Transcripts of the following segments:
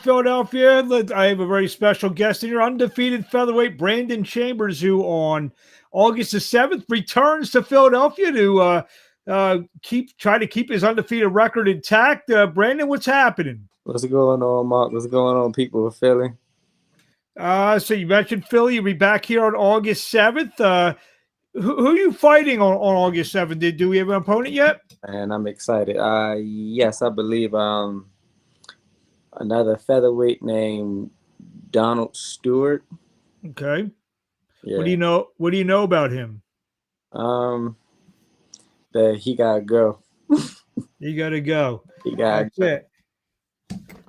Philadelphia. I have a very special guest in here, undefeated featherweight Brandon Chambers, who on August the 7th returns to Philadelphia to try to keep his undefeated record intact. Brandon, what's happening? What's going on, Mark? What's going on, people of Philly? So you mentioned Philly. You'll be back here on August 7th. Who are you fighting on August 7th? Do we have an opponent yet? And I'm excited. Yes, I believe another featherweight named Donald Stewart. Okay. What do Yeah. you know? What do you know about him? Um, that he gotta go. You got to go. He gotta That's go. it.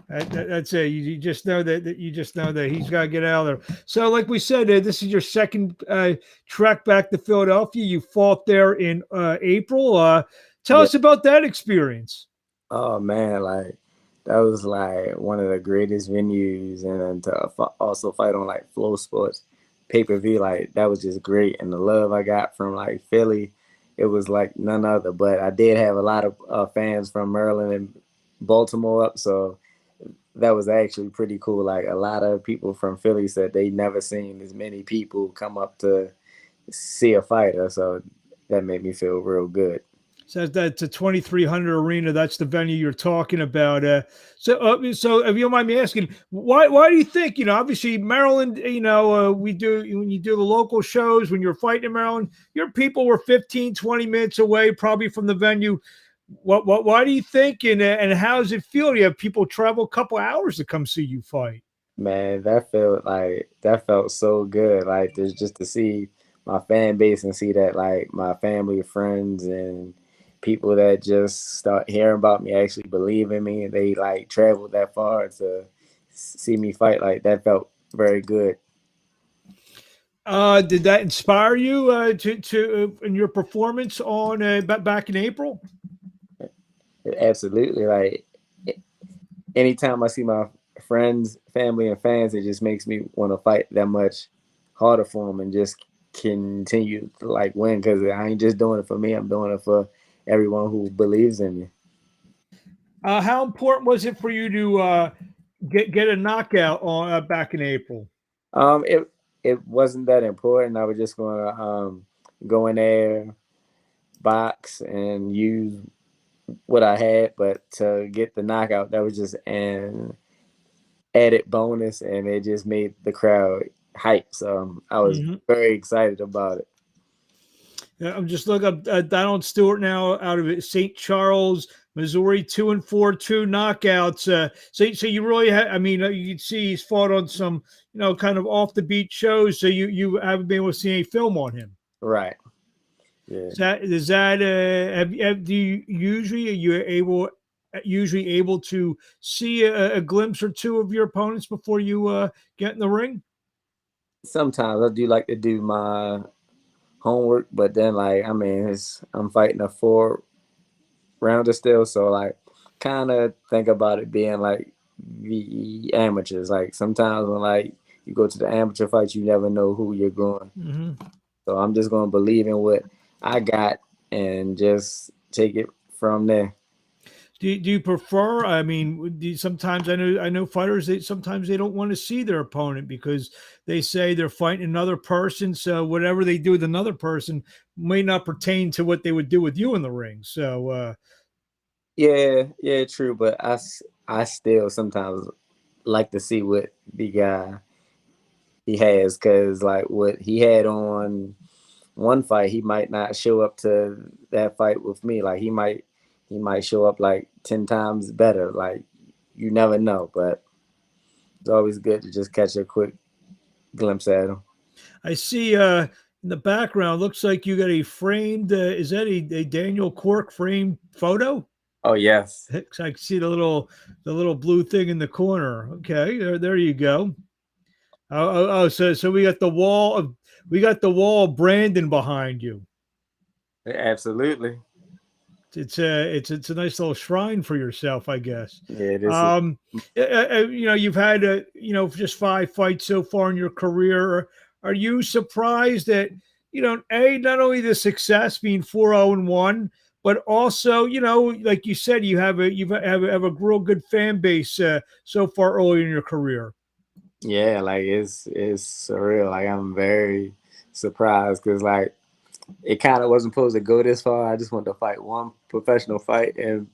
That's it. You just know that you just know that he's got to get out of there. So, like we said, this is your second trek back to Philadelphia. You fought there in April. Tell Yeah. us about that experience. Oh man, like that was like one of the greatest venues, and then to also fight on like Flow Sports pay-per-view, like that was just great. And the love I got from like Philly, it was like none other. But I did have a lot of fans from Maryland and Baltimore up, so that was actually pretty cool. Like a lot of people from Philly said they never seen as many people come up to see a fighter, so that made me feel real good. So that's a 2,300 arena. That's the venue you're talking about. So if you don't mind me asking, why do you think, obviously Maryland, we do, when you do the local shows, when you're fighting in Maryland, your people were 15, 20 minutes away, probably from the venue. Why do you think, and how does it feel? Do you have people travel a couple hours to come see you fight? Man, that felt so good. Like just to see my fan base and see that like my family, friends, and people that just start hearing about me actually believe in me, and they like traveled that far to see me fight. Like that felt very good. Did that inspire you to in your performance on back in April? Absolutely. Like anytime I see my friends, family, and fans, it just makes me want to fight that much harder for them and just continue to like win because I ain't just doing it for me. I'm doing it for everyone who believes in me. How important was it for you to get a knockout on back in April? It wasn't that important. I was just gonna go in there, box, and use what I had. But to get the knockout, that was just an added bonus, and it just made the crowd hype. So I was Hmm. very excited about it. Yeah, I'm just looking up Donald Stewart now out of St. Charles, Missouri, 2-4, two knockouts. So you really, I mean, you can see he's fought on some, kind of off the beat shows. So you haven't been able to see any film on him. Right. Yeah. Do you usually, are you able usually able to see a glimpse or two of your opponents before you get in the ring? Sometimes I do like to do my homework, but then like I mean, I'm fighting a 4 rounder still, so like kind of think about it being like the amateurs. Like sometimes when like you go to the amateur fights, you never know who you're going. Hmm. So I'm just gonna believe in what I got and just take it from there. Do you prefer? I mean, sometimes I know fighters. Sometimes they don't want to see their opponent because they say they're fighting another person. So whatever they do with another person may not pertain to what they would do with you in the ring. So Yeah, yeah, true. But I still sometimes like to see what the guy he has, because like what he had on one fight, he might not show up to that fight with me. Like he might show up like 10 times better. Like you never know, but it's always good to just catch a quick glimpse at him. I see in the background looks like you got a framed. Is that a Daniel Cork framed photo? Oh yes, I can see the little blue thing in the corner. Okay, there you go. So we got the wall of Brandon behind you. absolutely. It's a nice little shrine for yourself, I guess. Yeah, this is. Um, you've had just 5 fights so far in your career. Are you surprised that a not only the success being 4-0-1, but also, like you said, have a real good fan base so far early in your career. Yeah, like it's surreal. Like I'm very surprised because like it kind of wasn't supposed to go this far. I just wanted to fight one professional fight and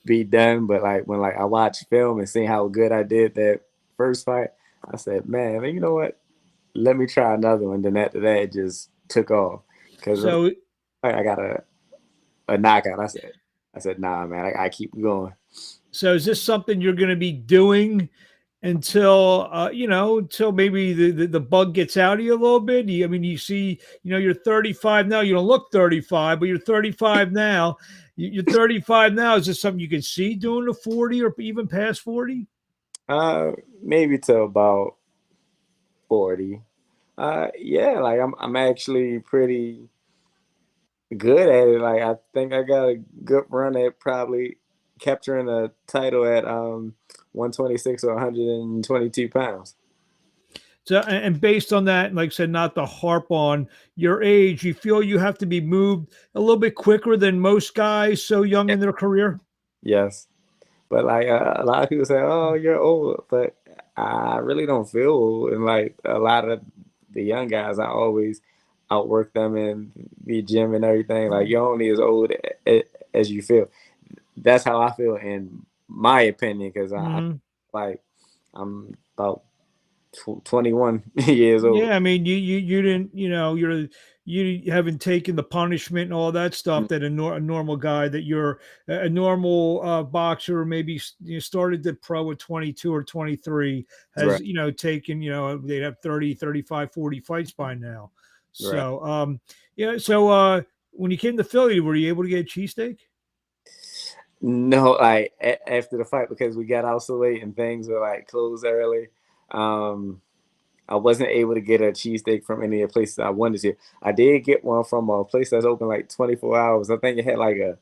be done. But like when like I watched film and seeing how good I did that first fight, I said, man, you know what? Let me try another one. Then after that, it just took off because So I got a knockout. I said, nah, man, I keep going. so is this something you're going to be doing until until maybe the bug gets out of you a little bit? I mean, you see, you're 35 now. You don't look 35, but you're 35 now. You're 35 now. Is this something you can see doing to 40 or even past 40? Uh, Maybe to about 40. Yeah, like I'm actually pretty good at it. Like I think I got a good run at probably capturing a title at 126 or 122 pounds. So, and based on that, like I said, not to harp on your age, you feel you have to be moved a little bit quicker than most guys so young in their career? Yes, but like a lot of people say, "Oh, you're old," but I really don't feel old. And like a lot of the young guys, I always outwork them in the gym and everything. Like you're only as old as you feel. That's how I feel in my opinion, because I Mhm. like I'm about 21 years old. Yeah, I mean, you didn't, you haven't taken the punishment and all that stuff that a normal guy that you're a normal boxer maybe started the pro at 22 or 23 has Right, taken they'd have 30, 35, 40 fights by now. right. So yeah, so when you came to Philly, were you able to get a cheesesteak? No, like after the fight because we got out so late and things were like closed early. Um, I wasn't able to get a cheesesteak from any of the places I wanted to. I did get one from a place that's open like 24 hours. I think it had like a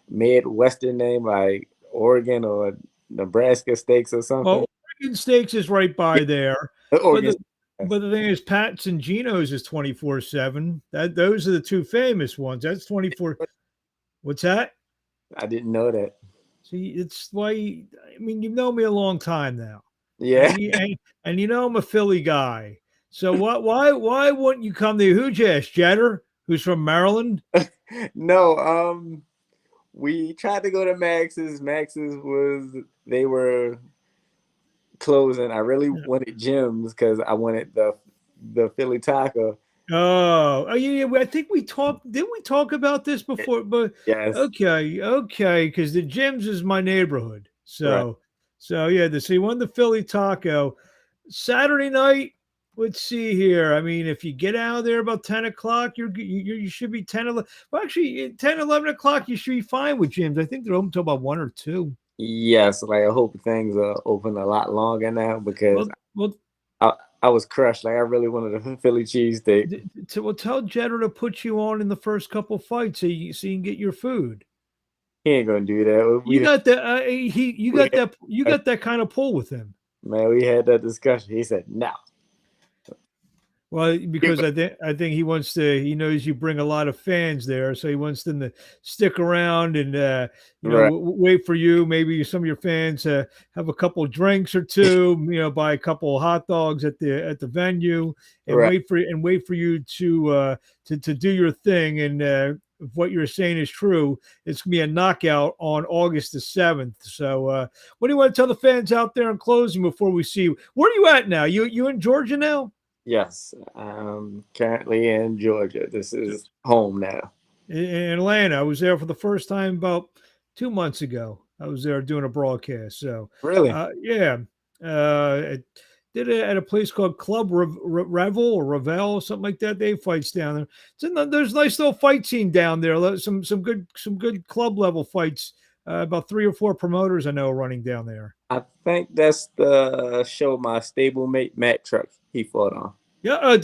Midwestern name, like Oregon or Nebraska Steaks or something. Well, Oregon Steaks is right Yeah, by there, but Oregon. the but the thing is, Pat's and Geno's is 24/7. That those are the two famous ones. That's 24. What's that? I didn't know that. See, it's why. I mean, you've known me a long time now, Yeah. and I'm a Philly guy. So what? Why wouldn't you come to who'd you ask? Jetter, who's from Maryland? No, we tried to go to Max's. Max's was they were closing. I really wanted Jim's because I wanted the Philly taco. Oh, yeah, yeah. I think we talked. Didn't we talk about this before? But Yes, okay, because the gyms is my neighborhood. right. So yeah. The see one the Philly taco Saturday night. Let's see here. I mean, if you get out of there about 10 o'clock, you should be 10, 11. Well, actually, 10, 11 o'clock, you should be fine with gyms. I think they're open until about 1 or 2. Yes, like I hope things are open a lot longer now because Well, I was crushed. Like I really wanted a Philly cheesesteak. well, tell Jeter to put you on in the first couple fights so you can get your food. He ain't gonna do that. You got that. We You had, got that kind of pull with him. man, we had that discussion. He said, "No." Well, because I think he knows you bring a lot of fans there, so he wants them to stick around and Right, wait for you. Maybe some of your fans have a couple drinks or two, buy a couple of hot dogs at the venue, and right. wait for you to do your thing. And if what you're saying is true, it's gonna be a knockout on August the 7th. So, what do you want to tell the fans out there in closing before we see you? Where are you at now? You in Georgia now? Yes, I'm currently in Georgia. This is home now. In Atlanta. I was there for the first time about 2 months ago. I was there doing a broadcast. So, Really? yeah, I did it at a place called Club Revel or Revel, something like that. They have fights down there. There's a nice little fight scene down there. Some good club level fights. About 3 or 4 promoters I know are running down there. I think that's the show my stablemate Matt Truck he fought on. Yeah,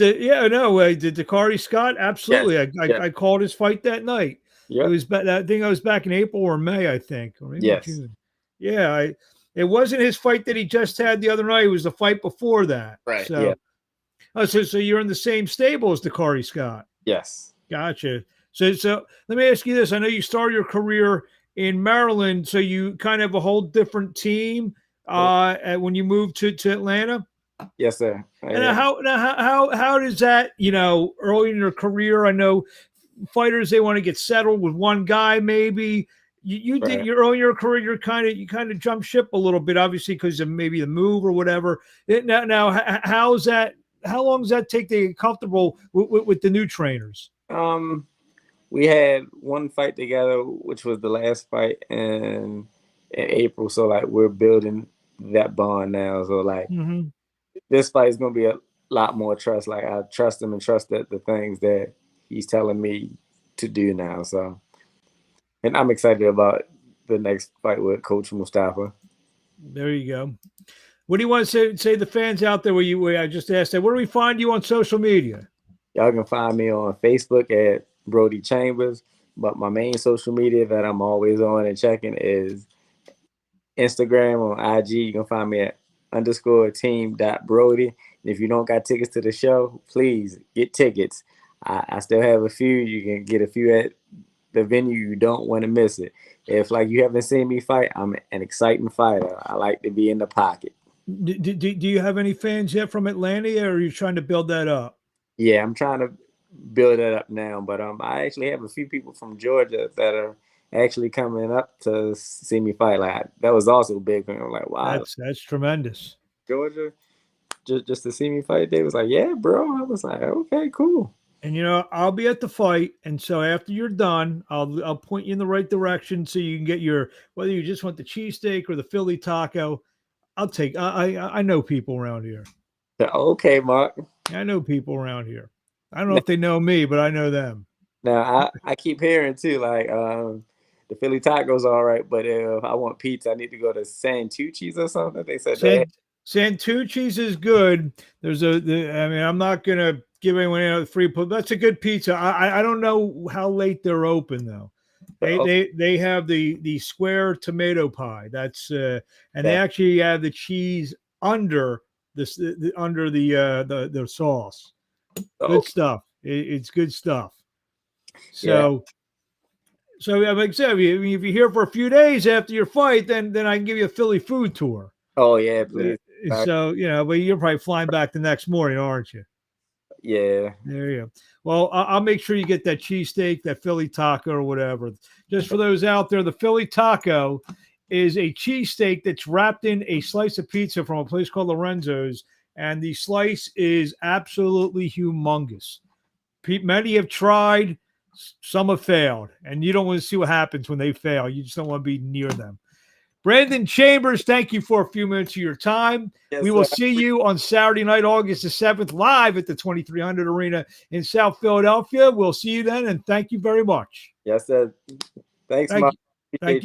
no, did Dakari Scott? Yes, Absolutely. yes, I called his fight that night. It yep, was that thing. I was back in April or May, I think, or maybe yes, June. Yeah, it wasn't his fight that he just had the other night. It was the fight before that. right, yeah, So, so you're in the same stable as Dakari Scott. yes. Gotcha. So let me ask you this. I know you started your career in Maryland, so you kind of have a whole different team when you moved to Atlanta. Yes, sir. And Yeah. how does that, early in your career? I know fighters, they want to get settled with one guy maybe. You did Right. your early in your career, you kind of jump ship a little bit, obviously because of maybe the move or whatever. How's that? How long does that take to get comfortable with the new trainers? Um, we had one fight together, which was the last fight in April. So like we're building that bond now. So like Mm-hmm. this fight is gonna be a lot more trust. Like I trust him and trust that the things that he's telling me to do now. So and I'm excited about the next fight with Coach Mustafa. There you go. What do you want to say the fans out there where I just asked that? Where do we find you on social media? Y'all can find me on Facebook at Brody Chambers, but my main social media that I'm always on and checking is Instagram, on IG. You can find me at _team.brody. And if you don't got tickets to the show, please get tickets. I still have a few. You can get a few at the venue. You don't want to miss it. If like you haven't seen me fight, I'm an exciting fighter. I like to be in the pocket. Do you have any fans yet from Atlanta, or are you trying to build that up? Yeah, I'm trying to build that up now. But I actually have a few people from Georgia that are actually coming up to see me fight. Like that was also big for me. I'm like, wow, That's tremendous. Georgia, just to see me fight. They was like, yeah, bro. I was like, okay, cool. And I'll be at the fight, and so after you're done, I'll point you in the right direction so you can get your, whether you just want the cheesesteak or the Philly taco. I'll take. I know people around here. Okay, Mark. I know people around here. I don't know if they know me, but I know them. Now I keep hearing too, like the Philly tacos all right, but if I want pizza, I need to go to Santucci's or something. They said they Santucci's is good. I mean, I'm not gonna give anyone any free, but that's a good pizza. I don't know how late they're open though. They oh, they have the square tomato pie. That's and they that, actually have the cheese under under the sauce. oh Good stuff. It's good stuff. yeah. So like I said, if you're here for a few days after your fight, then I can give you a Philly food tour. Oh yeah, please. So but you're probably flying back the next morning, aren't you? Yeah. There you go. Well, I'll make sure you get that cheesesteak, that Philly taco, or whatever. Just for those out there, the Philly taco is a cheesesteak that's wrapped in a slice of pizza from a place called Lorenzo's, and the slice is absolutely humongous. Many have tried, some have failed, and you don't want to see what happens when they fail. You just don't want to be near them. Brandon Chambers, thank you for a few minutes of your time. We Yes, will sir. see you on Saturday night, August the 7th, live at the 2300 Arena in South Philadelphia. We'll see you then, and thank you very much. Yes, sir. Thanks, Thank Mark. you. Thank you.